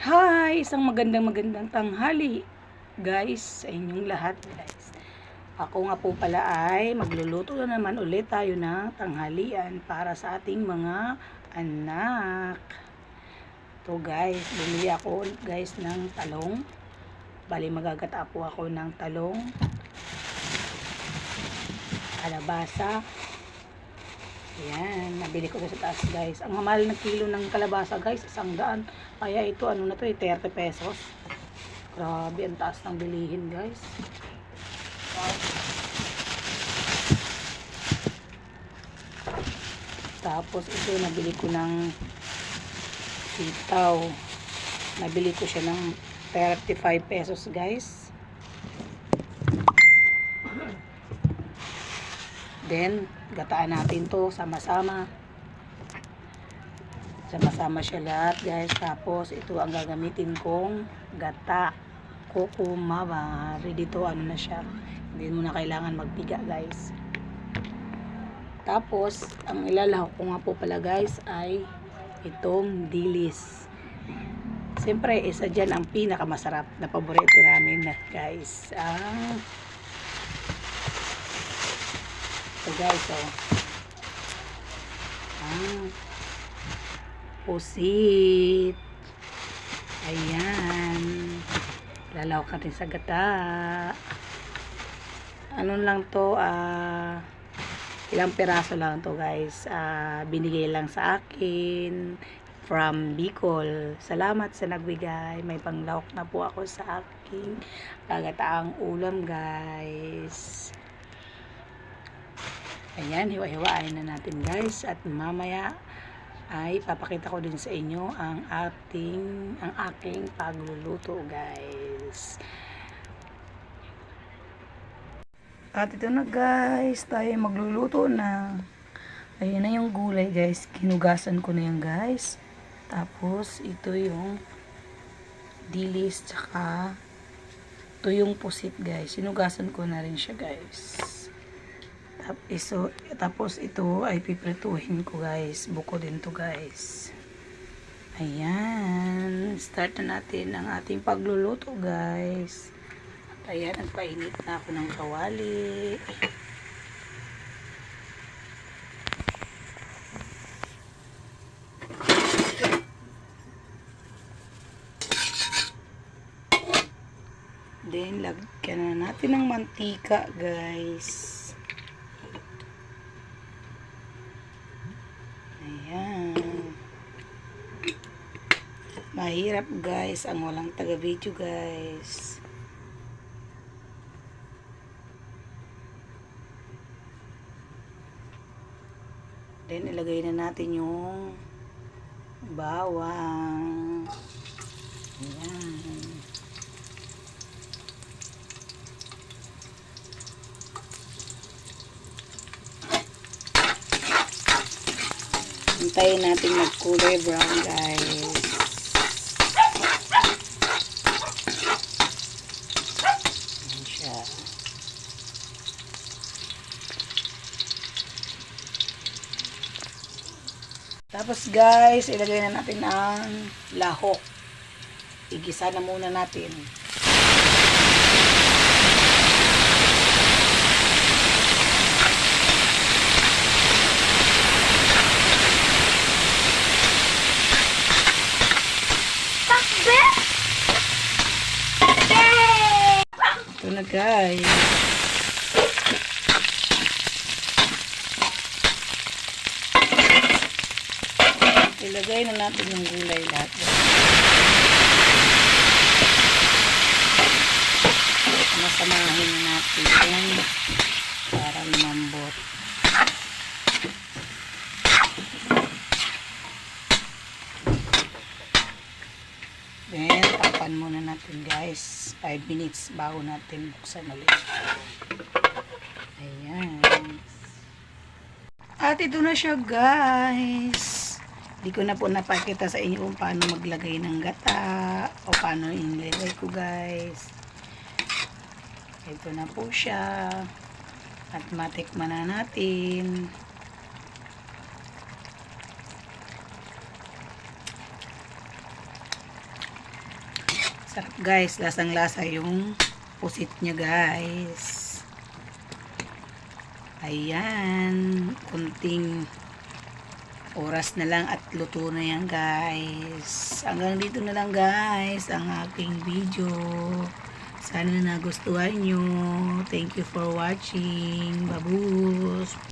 Hi! Isang magandang tanghali, guys, sa inyong lahat, guys. Ako nga po pala ay magluluto na naman ulit tayo ng tanghalian para sa ating mga anak. To guys, bumili ako guys ng talong. Bali magagata po ako ng talong, kalabasa. Ayan, nabili ko sa taas guys. Ang mahal ng kilo ng kalabasa guys, 100. Kaya ito, ano na to, 30 pesos. Grabe, ang taas ng bilihin guys. Wow. Tapos ito, nabili ko ng sitaw. Nabili ko siya ng 35 pesos guys. Then, gataan natin to sama-sama. Sama-sama siya lahat guys. Tapos, ito ang gagamitin kong gata. Kukumaba. Ready to, ano na siya. Hindi mo na kailangan magpiga guys. Tapos, ang ilalahok ko nga po pala guys ay itong dilis. Siyempre, isa dyan ang pinakamasarap na paborito namin na guys. So guys, pusit. Ayan. Lalawak natin sa gata. Ano lang to, ilang piraso lang to guys. Binigay lang sa akin from Bicol. Salamat sa nagbigay. May panglawak na po ako sa aking gagataang ulam guys. Ayan, hiwa-hiwain na natin guys. At mamaya ay papakita ko din sa inyo ang aking pagluluto guys. At ito na guys, tayo magluluto na. Ayun na yung gulay guys, kinugasan ko na yan guys. Tapos ito yung dilis, tsaka ito yung pusit guys. Sinugasan ko na rin siya guys. Tapos ito ay piprituhin ko guys. Buko din to guys. Ayan. Start na natin ang ating pagluluto guys. At ayan, nagpainit na ako ng kawali. Then, lagyan na natin ng mantika guys. Mahirap guys ang walang taga-video guys. Then ilagay na natin yung bawang. Ayan. Hintayin natin mag-kulay brown guys. Tapos guys, ilagay na natin ang lahok. Igisa na muna natin. Ito na guys. Ilagay na natin yung gulay lahat. Masamahin na natin para lumambot. Then, takpan muna natin guys. 5 minutes bago natin buksan ulit. Ayan. At ito na siya guys. Hindi ko na po napakita sa inyo kung paano maglagay ng gata o paano inilagay ko guys. Ito na po siya. At matikman na natin. Sarap guys, lasang-lasa yung pusit niya guys. Ayan, kunting oras na lang at luto na yan guys. Hanggang dito na lang guys ang aking video. Sana nagustuhan nyo. Thank you for watching. Babus!